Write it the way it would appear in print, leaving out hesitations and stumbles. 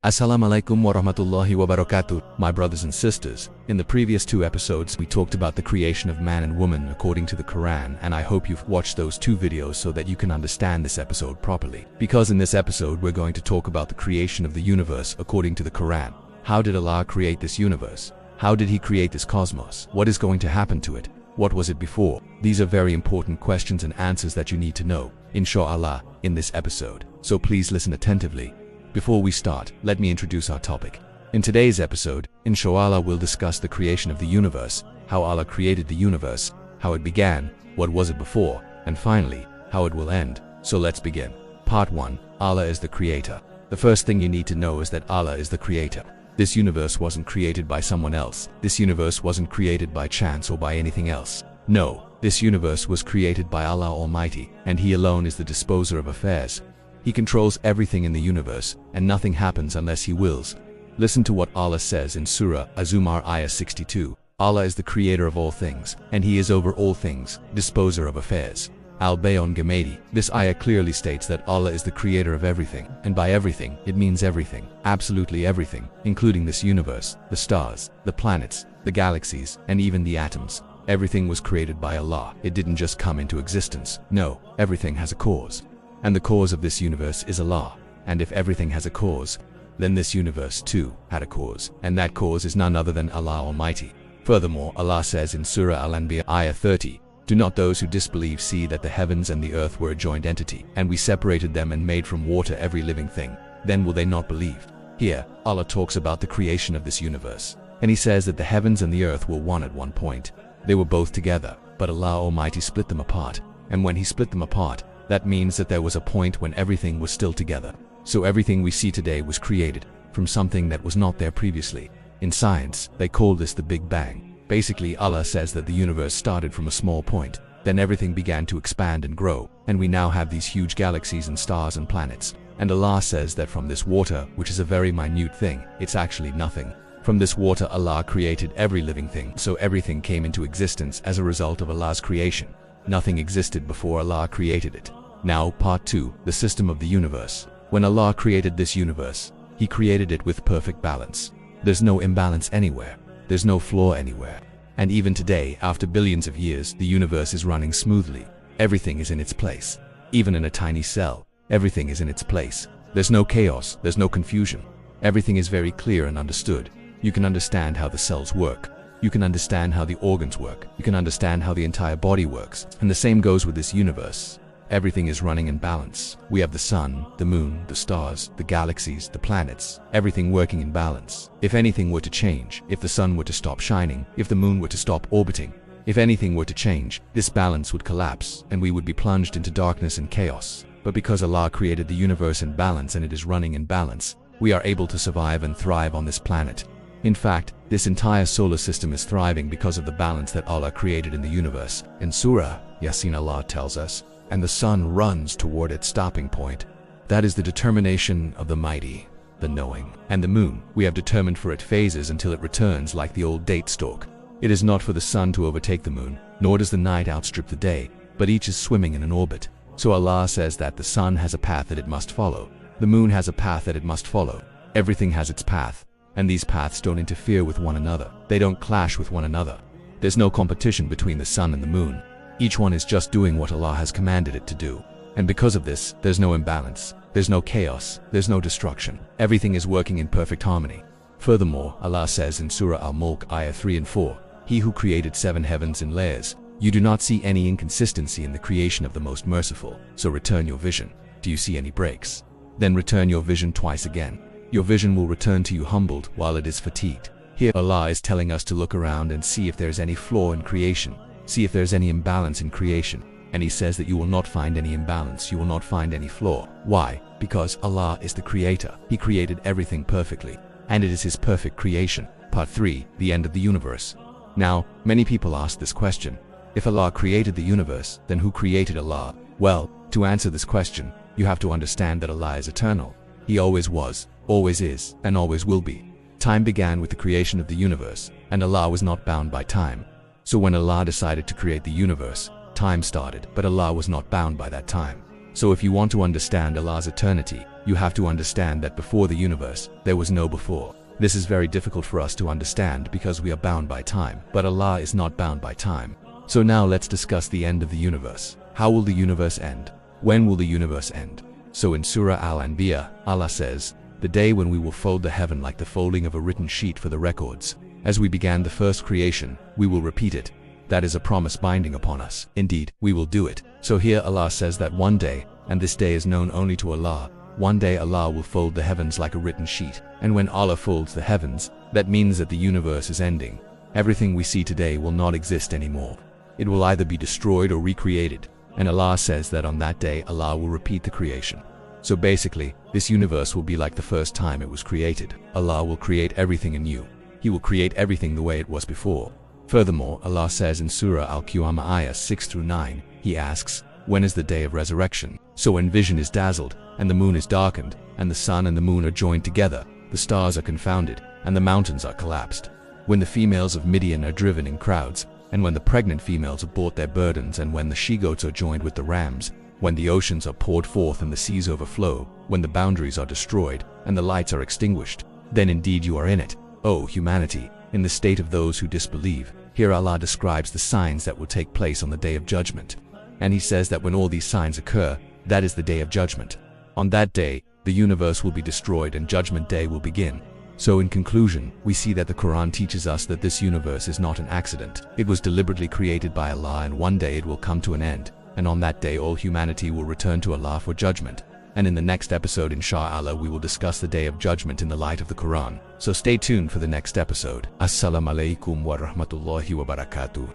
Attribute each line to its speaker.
Speaker 1: Assalamu alaikum wa rahmatullahi wa barakatuh, my brothers and sisters. In the previous two episodes, we talked about the creation of man and woman according to the Qur'an, and I hope you've watched those two videos so that you can understand this episode properly. Because in this episode, we're going to talk about the creation of the universe according to the Qur'an. How did Allah create this universe? How did He create this cosmos? What is going to happen to it? What was it before? These are very important questions and answers that you need to know, inshallah, in this episode. So please listen attentively. Before we start, let me introduce our topic. In today's episode, inshallah, we'll discuss the creation of the universe, how Allah created the universe, how it began, what was it before, and finally, how it will end. So let's begin. Part 1. Allah is the creator. The first thing you need to know is that Allah is the creator. This universe wasn't created by someone else. This universe wasn't created by chance or by anything else. No, this universe was created by Allah Almighty, and He alone is the disposer of affairs. He controls everything in the universe, and nothing happens unless He wills. Listen to what Allah says in Surah Az-Zumar ayah 62. Allah is the creator of all things, and He is over all things, disposer of affairs. Al-Bayon Gamadi. This ayah clearly states that Allah is the creator of everything, and by everything, it means everything, absolutely everything, including this universe, the stars, the planets, the galaxies, and even the atoms. Everything was created by Allah. It didn't just come into existence. No, everything has a cause. And the cause of this universe is Allah. And if everything has a cause, then this universe too had a cause, and that cause is none other than Allah Almighty. Furthermore, Allah says in Surah Al-Anbiya ayah 30, "Do not those who disbelieve see that the heavens and the earth were a joint entity, and we separated them and made from water every living thing? Then will they not believe?" Here, Allah talks about the creation of this universe, and He says that the heavens and the earth were one at one point. They were both together, but Allah Almighty split them apart. And when He split them apart, that means that there was a point when everything was still together. So everything we see today was created from something that was not there previously. In science, they call this the Big Bang. Basically, Allah says that the universe started from a small point, then everything began to expand and grow, and we now have these huge galaxies and stars and planets. And Allah says that from this water, which is a very minute thing, it's actually nothing. From this water, Allah created every living thing, so everything came into existence as a result of Allah's creation. Nothing existed before Allah created it. Now, part 2, the system of the universe. When Allah created this universe, He created it with perfect balance. There's no imbalance anywhere. There's no flaw anywhere. And even today, after billions of years, the universe is running smoothly. Everything is in its place. Even in a tiny cell, everything is in its place. There's no chaos, there's no confusion. Everything is very clear and understood. You can understand how the cells work. You can understand how the organs work. You can understand how the entire body works. And the same goes with this universe. Everything is running in balance. We have the sun, the moon, the stars, the galaxies, the planets, everything working in balance. If anything were to change, if the sun were to stop shining, if the moon were to stop orbiting, if anything were to change, this balance would collapse and we would be plunged into darkness and chaos. But because Allah created the universe in balance and it is running in balance, we are able to survive and thrive on this planet. In fact, this entire solar system is thriving because of the balance that Allah created in the universe. In Surah Yasin, Allah tells us, "And the sun runs toward its stopping point." That is the determination of the mighty, the knowing. And the moon, we have determined for it phases until it returns like the old date stalk. It is not for the sun to overtake the moon, nor does the night outstrip the day, but each is swimming in an orbit. So Allah says that the sun has a path that it must follow. The moon has a path that it must follow. Everything has its path. And these paths don't interfere with one another. They don't clash with one another. There's no competition between the sun and the moon. Each one is just doing what Allah has commanded it to do. And because of this, there's no imbalance. There's no chaos. There's no destruction. Everything is working in perfect harmony. Furthermore, Allah says in Surah Al-Mulk ayah 3 and 4, "He who created 7 heavens in layers. You do not see any inconsistency in the creation of the Most Merciful. So return your vision. Do you see any breaks? Then return your vision twice again. Your vision will return to you humbled while it is fatigued." Here Allah is telling us to look around and see if there's any flaw in creation. See if there's any imbalance in creation. And He says that you will not find any imbalance, you will not find any flaw. Why? Because Allah is the creator. He created everything perfectly. And it is His perfect creation. Part 3, the end of the universe. Now, many people ask this question. If Allah created the universe, then who created Allah? Well, to answer this question, you have to understand that Allah is eternal. He always was, always is, and always will be. Time began with the creation of the universe, and Allah was not bound by time. So when Allah decided to create the universe, time started, but Allah was not bound by that time. So if you want to understand Allah's eternity, You have to understand that before the universe, there was no before. This is very difficult for us to understand because we are bound by time, but Allah is not bound by time. So now let's discuss the end of the universe. How will the universe end? When will the universe end? So in Surah Al-Anbiya, Allah says, "The day when we will fold the heaven like the folding of a written sheet for the records. As we began the first creation, we will repeat it. That is a promise binding upon us. Indeed, we will do it." So here Allah says that one day, and this day is known only to Allah, one day Allah will fold the heavens like a written sheet. And when Allah folds the heavens, that means that the universe is ending. Everything we see today will not exist anymore. It will either be destroyed or recreated. And Allah says that on that day Allah will repeat the creation. So basically, this universe will be like the first time it was created. Allah will create everything anew. He will create everything the way it was before. Furthermore, Allah says in Surah Al-Qiyamah ayahs 6-9, He asks, "When is the day of resurrection?" So when vision is dazzled, and the moon is darkened, and the sun and the moon are joined together, the stars are confounded, and the mountains are collapsed. When the females of Midian are driven in crowds, and when the pregnant females abort their burdens, and when the she-goats are joined with the rams, when the oceans are poured forth and the seas overflow, when the boundaries are destroyed, and the lights are extinguished, then indeed you are in it, O humanity, in the state of those who disbelieve. Here Allah describes the signs that will take place on the Day of Judgment. And He says that when all these signs occur, that is the Day of Judgment. On that day, the universe will be destroyed and Judgment Day will begin. So in conclusion, we see that the Quran teaches us that this universe is not an accident. It was deliberately created by Allah, and one day it will come to an end. And on that day all humanity will return to Allah for judgment. And in the next episode, inshallah, we will discuss the Day of Judgment in the light of the Quran. So stay tuned for the next episode. Assalamu alaikum wa rahmatullahi wa barakatuh.